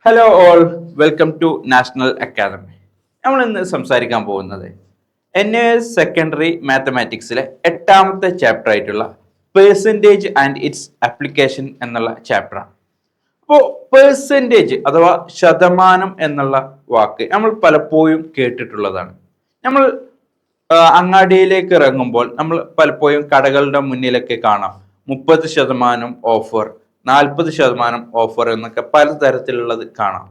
Hello all, welcome to national academy. നമ്മൾ ഇന്ന് സംസാരിക്കാൻ പോകുന്നത് സെക്കൻഡറി മാത്തമാറ്റിക്സിലെ 8ാമത്തെ ചാപ്റ്റർ ആയിട്ടുള്ള പേഴ്സൻറ്റേജ് ആൻഡ് ഇറ്റ്സ് ആപ്ലിക്കേഷൻ എന്നുള്ള ചാപ്റ്ററാണ്. അപ്പോൾ പേഴ്സൻറ്റേജ് അഥവാ ശതമാനം എന്നുള്ള വാക്ക് നമ്മൾ പലപ്പോഴും കേട്ടിട്ടുള്ളതാണ്. നമ്മൾ അങ്ങാടിയിലേക്ക് ഇറങ്ങുമ്പോൾ നമ്മൾ പലപ്പോഴും കടകളുടെ മുന്നിലൊക്കെ കാണാം 30% ഓഫർ, 40% ഓഫർ എന്നൊക്കെ പലതരത്തിലുള്ളത് കാണാം.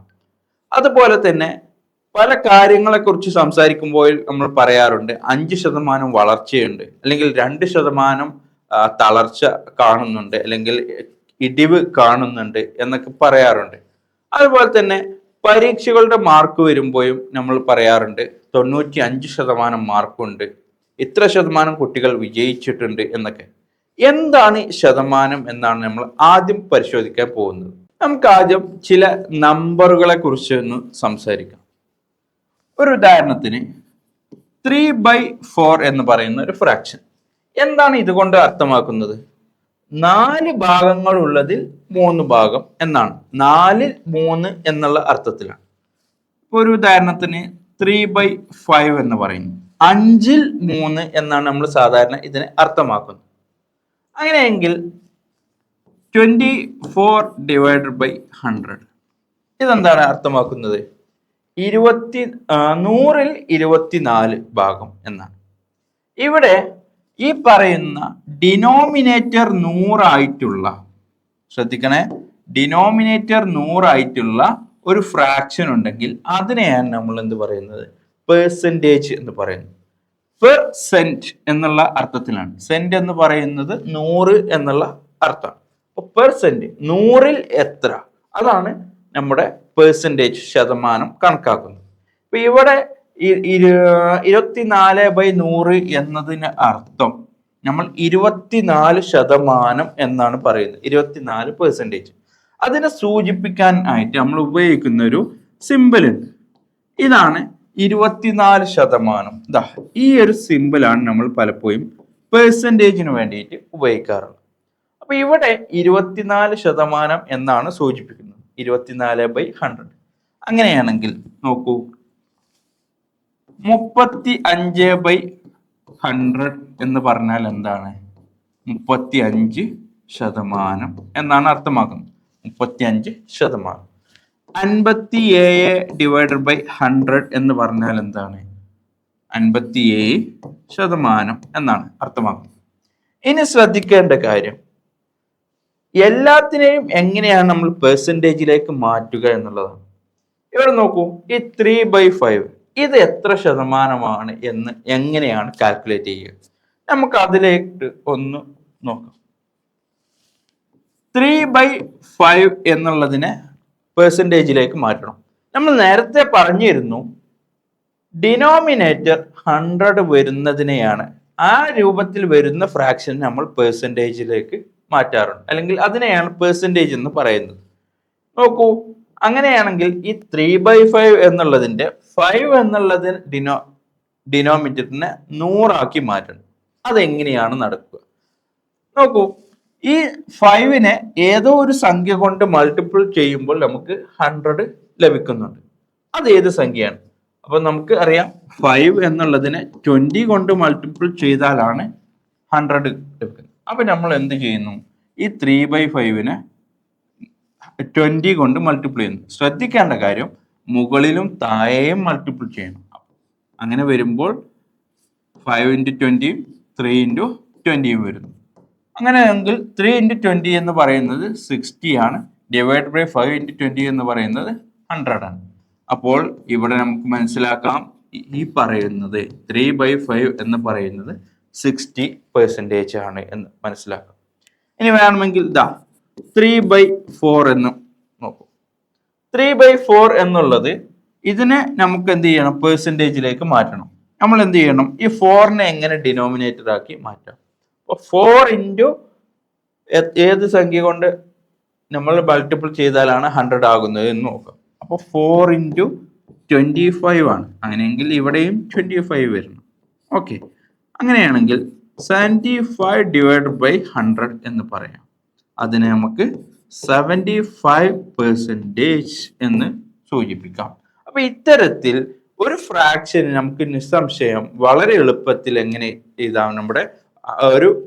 അതുപോലെ തന്നെ പല കാര്യങ്ങളെക്കുറിച്ച് സംസാരിക്കുമ്പോൾ നമ്മൾ പറയാറുണ്ട് 5% വളർച്ചയുണ്ട്, അല്ലെങ്കിൽ 2% തളർച്ച കാണുന്നുണ്ട്, അല്ലെങ്കിൽ ഇടിവ് കാണുന്നുണ്ട് എന്നൊക്കെ പറയാറുണ്ട്. അതുപോലെ തന്നെ പരീക്ഷകളുടെ മാർക്ക് വരുമ്പോഴും നമ്മൾ പറയാറുണ്ട് 95% മാർക്കുണ്ട്, ഇത്ര ശതമാനം കുട്ടികൾ വിജയിച്ചിട്ടുണ്ട് എന്നൊക്കെ. എന്താണ് ശതമാനം എന്നാണ് നമ്മൾ ആദ്യം പരിശോധിക്കാൻ പോകുന്നത്. നമുക്ക് ആദ്യം ചില നമ്പറുകളെ കുറിച്ച് ഒന്ന് സംസാരിക്കാം. ഒരു ഉദാഹരണത്തിന് 3/4 എന്ന് പറയുന്ന ഒരു ഫ്രാക്ഷൻ. എന്താണ് ഇതുകൊണ്ട് അർത്ഥമാക്കുന്നത്? 4 ഭാഗങ്ങൾ ഉള്ളതിൽ 3 ഭാഗം എന്നാണ്. 4ൽ 3 എന്നുള്ള അർത്ഥത്തിലാണ്. ഒരു ഉദാഹരണത്തിന് 3/5 എന്ന് പറയുന്നു. 5ൽ 3 എന്നാണ് നമ്മൾ സാധാരണ ഇതിനെ അർത്ഥമാക്കുന്നത്. അങ്ങനെയെങ്കിൽ 24/100 ഇതെന്താണ് അർത്ഥമാക്കുന്നത്? 100ൽ 24 ഭാഗം എന്നാണ്. ഇവിടെ ഈ പറയുന്ന ഡിനോമിനേറ്റർ 100 ആയിട്ടുള്ള, ശ്രദ്ധിക്കണേ, ഡിനോമിനേറ്റർ 100 ആയിട്ടുള്ള ഒരു ഫ്രാക്ഷൻ ഉണ്ടെങ്കിൽ അതിനെയാണ് നമ്മൾ എന്ത് പറയുന്നത്? പേഴ്സൻറ്റേജ് എന്ന് പറയുന്നത്. പെർസെന്റ് എന്നുള്ള അർത്ഥത്തിലാണ്. സെന്റ് എന്ന് പറയുന്നത് 100 എന്നുള്ള അർത്ഥമാണ്. അപ്പോൾ പെർസെന്റ് 100ൽ എത്ര, അതാണ് നമ്മുടെ പേഴ്സൻറ്റേജ്, ശതമാനം കണക്കാക്കുന്നത്. ഇപ്പൊ ഇവിടെ 24/100 എന്നതിന് അർത്ഥം നമ്മൾ 24% എന്നാണ് പറയുന്നത്. 24%. അതിനെ സൂചിപ്പിക്കാൻ ആയിട്ട് നമ്മൾ ഉപയോഗിക്കുന്ന ഒരു സിമ്പിൾ ഉണ്ട്. ഇതാണ് 24%. ഈ ഒരു സിമ്പിളാണ് നമ്മൾ പലപ്പോഴും പേഴ്സൻറ്റേജിന് വേണ്ടിയിട്ട് ഉപയോഗിക്കാറുള്ളത്. അപ്പൊ ഇവിടെ 24% എന്നാണ് സൂചിപ്പിക്കുന്നത്. 24/100. അങ്ങനെയാണെങ്കിൽ നോക്കൂ, 35/100 എന്ന് പറഞ്ഞാൽ എന്താണ്? 35% എന്നാണ് അർത്ഥമാക്കുന്നത്. 35%. 57/100 എന്ന് പറഞ്ഞാൽ എന്താണ്? 57% എന്നാണ് അർത്ഥമാക്കുന്നത്. ഇനി ശ്രദ്ധിക്കേണ്ട കാര്യം, എല്ലാത്തിനെയും എങ്ങനെയാണ് നമ്മൾ പേഴ്സൻറ്റേജിലേക്ക് മാറ്റുക എന്നുള്ളതാണ്. ഇവിടെ നോക്കൂ, ഈ 3/5 ഇത് എത്ര ശതമാനമാണ് എന്ന് എങ്ങനെയാണ് കാൽക്കുലേറ്റ് ചെയ്യുക? നമുക്ക് അതിലേക്ക് ഒന്ന് നോക്കാം. 3/5 എന്നുള്ളതിനെ പേഴ്സൻറ്റേജിലേക്ക് മാറ്റണം. നമ്മൾ നേരത്തെ പറഞ്ഞിരുന്നു ഡിനോമിനേറ്റർ 100 വരുന്നതിനെയാണ്, ആ രൂപത്തിൽ വരുന്ന ഫ്രാക്ഷൻ നമ്മൾ പേഴ്സൻറ്റേജിലേക്ക് മാറ്റാറുണ്ട്, അല്ലെങ്കിൽ അതിനെയാണ് പേഴ്സൻറ്റേജ് എന്ന് പറയുന്നത്. നോക്കൂ, അങ്ങനെയാണെങ്കിൽ ഈ 3/5 എന്നുള്ളതിന്റെ 5 എന്നുള്ളതിന് ഡിനോമിനേറ്ററിനെ 100 ആക്കി മാറ്റണം. അതെങ്ങനെയാണ് നടക്കുക? നോക്കൂ, ഈ 5നെ ഏതോ ഒരു സംഖ്യ കൊണ്ട് മൾട്ടിപ്പിൾ ചെയ്യുമ്പോൾ നമുക്ക് 100 ലഭിക്കുന്നുണ്ട്. അത് ഏത് സംഖ്യയാണ്? അപ്പൊ നമുക്ക് അറിയാം 5 എന്നുള്ളതിനെ 20 കൊണ്ട് മൾട്ടിപ്പിൾ ചെയ്താലാണ് 100 ലഭിക്കുന്നത്. അപ്പൊ നമ്മൾ എന്ത് ചെയ്യുന്നു? ഈ 3/5നെ 20 കൊണ്ട് മൾട്ടിപ്പിൾ ചെയ്യുന്നു. ശ്രദ്ധിക്കേണ്ട കാര്യം, മുകളിലും താഴെയും മൾട്ടിപ്പിൾ ചെയ്യണം. അങ്ങനെ വരുമ്പോൾ 5 × 20 3 × 20 വരുന്നു. അങ്ങനെയെങ്കിൽ 3 × 20 എന്ന് പറയുന്നത് 60 ആണ്. ഡിവൈഡ് ബൈ 5 × 20 എന്ന് പറയുന്നത് 100 ആണ്. അപ്പോൾ ഇവിടെ നമുക്ക് മനസ്സിലാക്കാം, ഈ പറയുന്നത് 3/5 എന്ന് പറയുന്നത് 60% ആണ് എന്ന് മനസ്സിലാക്കാം. ഇനി വേണമെങ്കിൽ 3/4 എന്ന് നോക്കൂ. 3/4 എന്നുള്ളത് ഇതിനെ നമുക്ക് എന്ത് ചെയ്യണം? പേഴ്സൻറ്റേജിലേക്ക് മാറ്റണം. നമ്മൾ എന്ത് ചെയ്യണം? ഈ 4നെ എങ്ങനെ ഡിനോമിനേറ്റർ ആക്കി മാറ്റാം? അപ്പോൾ 4 × ഏത് സംഖ്യ കൊണ്ട് നമ്മൾ മൾട്ടിപ്പിൾ ചെയ്താലാണ് 100 ആകുന്നത് എന്ന് നോക്കാം. അപ്പോൾ 4 × 25 ആണ്. അങ്ങനെയെങ്കിൽ ഇവിടെയും 25 വരുന്നു. ഓക്കെ, അങ്ങനെയാണെങ്കിൽ 75/100 എന്ന് പറയാം. അതിനെ നമുക്ക് 75% എന്ന് സൂചിപ്പിക്കാം. അപ്പൊ ഇത്തരത്തിൽ ഒരു ഫ്രാക്ഷൻ നമുക്ക് നിസ്സംശയം വളരെ എളുപ്പത്തിൽ എങ്ങനെ എഴുതാം? നമ്മുടെ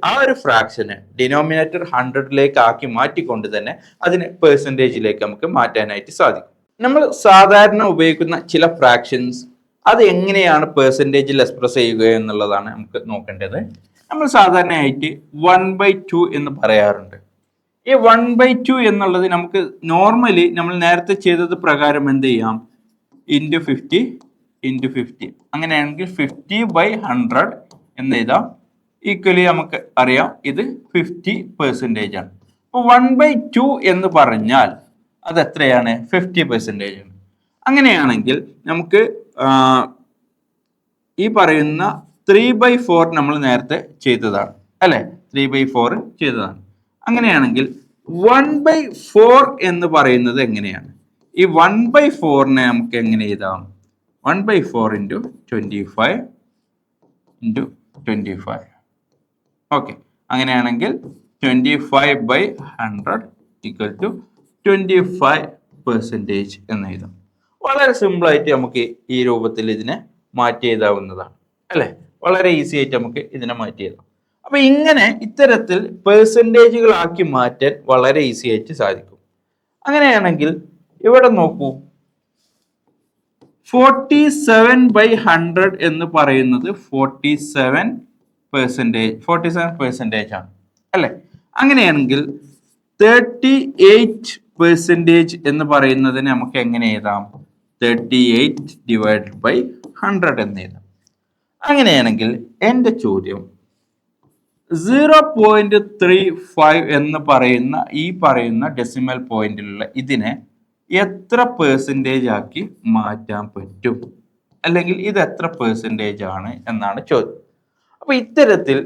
ആ ഒരു ഫ്രാക്ഷന് ഡിനോമിനേറ്റർ 100ലേക്ക് ആക്കി മാറ്റിക്കൊണ്ട് തന്നെ അതിനെ പെർസെൻറ്റേജിലേക്ക് നമുക്ക് മാറ്റാനായിട്ട് സാധിക്കും. നമ്മൾ സാധാരണ ഉപയോഗിക്കുന്ന ചില ഫ്രാക്ഷൻസ് അത് എങ്ങനെയാണ് പെർസെൻറ്റേജിൽ എക്സ്പ്രസ് ചെയ്യുക എന്നുള്ളതാണ് നമുക്ക് നോക്കേണ്ടത്. നമ്മൾ സാധാരണയായിട്ട് 1/2 എന്ന് പറയാറുണ്ട്. ഈ 1/2 എന്നുള്ളത് നമുക്ക് നോർമലി നമ്മൾ നേരത്തെ ചെയ്തത് പ്രകാരം എന്ത് ചെയ്യാം? ഇൻറ്റു 50 അങ്ങനെയാണെങ്കിൽ 50/100 എന്ന് എഴുതാം. ഈക്വലി നമുക്ക് അറിയാം ഇത് 50% ആണ്. അപ്പോൾ 1/2 എന്ന് പറഞ്ഞാൽ അത് എത്രയാണ്? 50% ആണ്. അങ്ങനെയാണെങ്കിൽ നമുക്ക് ഈ പറയുന്ന 3/4 നമ്മൾ നേരത്തെ ചെയ്തതാണ് അല്ലെ? 3/4 ചെയ്തതാണ്. അങ്ങനെയാണെങ്കിൽ 1/4 എന്ന് പറയുന്നത് എങ്ങനെയാണ്? ഈ 1/4നെ നമുക്ക് എങ്ങനെ എഴുതാം? 1/4 × 25 ഓക്കെ. അങ്ങനെയാണെങ്കിൽ 25/100 = 25% എന്ന് എഴുതാം. വളരെ സിമ്പിൾ ആയിട്ട് നമുക്ക് ഈ രൂപത്തിൽ ഇതിനെ മാറ്റി എഴുതാവുന്നതാണ് അല്ലെ? വളരെ ഈസി ആയിട്ട് നമുക്ക് ഇതിനെ മാറ്റി എഴുതാം. അപ്പൊ ഇങ്ങനെ ഇത്തരത്തിൽ പെർസെൻറ്റേജുകളാക്കി മാറ്റാൻ വളരെ ഈസി ആയിട്ട് സാധിക്കും. അങ്ങനെയാണെങ്കിൽ ഇവിടെ നോക്കൂ, 47/100 എന്ന് പറയുന്നത് 47% ആണ് അല്ലെ? അങ്ങനെയാണെങ്കിൽ 38% എന്ന് പറയുന്നതിന് നമുക്ക് എങ്ങനെ എഴുതാം? 38/100 എന്ന് എഴുതാം. അങ്ങനെയാണെങ്കിൽ എൻ്റെ ചോദ്യം 0.35 എന്ന് പറയുന്ന ഡെസിമൽ പോയിന്റിലുള്ള ഇതിനെ എത്ര പെർസെൻറ്റേജ് ആക്കി മാറ്റാൻ പറ്റും? അല്ലെങ്കിൽ ഇത് എത്ര പെർസെൻറ്റേജ് ആണ് എന്നാണ് ചോദ്യം. അപ്പൊ ഇത്തരത്തിൽ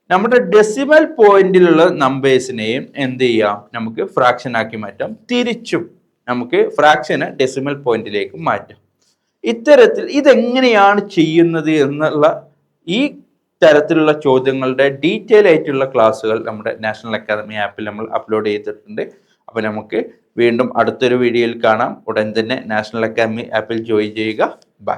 നമ്മുടെ ഡെസിമൽ പോയിന്റിലുള്ള നമ്പേഴ്സിനെയും എന്ത് ചെയ്യാം? നമുക്ക് ഫ്രാക്ഷൻ ആക്കി മാറ്റാം. തിരിച്ചും നമുക്ക് ഫ്രാക്ഷന് ഡെസിമൽ പോയിന്റിലേക്ക് മാറ്റാം. ഇത്തരത്തിൽ ഇതെങ്ങനെയാണ് ചെയ്യുന്നത് എന്നുള്ള ഈ തരത്തിലുള്ള ചോദ്യങ്ങളുടെ ഡീറ്റെയിൽ ആയിട്ടുള്ള ക്ലാസ്സുകൾ നമ്മുടെ നാഷണൽ അക്കാദമി ആപ്പിൽ നമ്മൾ അപ്ലോഡ് ചെയ്തിട്ടുണ്ട്. അപ്പോൾ നമുക്ക് വീണ്ടും അടുത്തൊരു വീഡിയോയിൽ കാണാം. ഉടൻ തന്നെ നാഷണൽ അക്കാദമി ആപ്പിൽ ജോയിൻ ചെയ്യുക. ബൈ.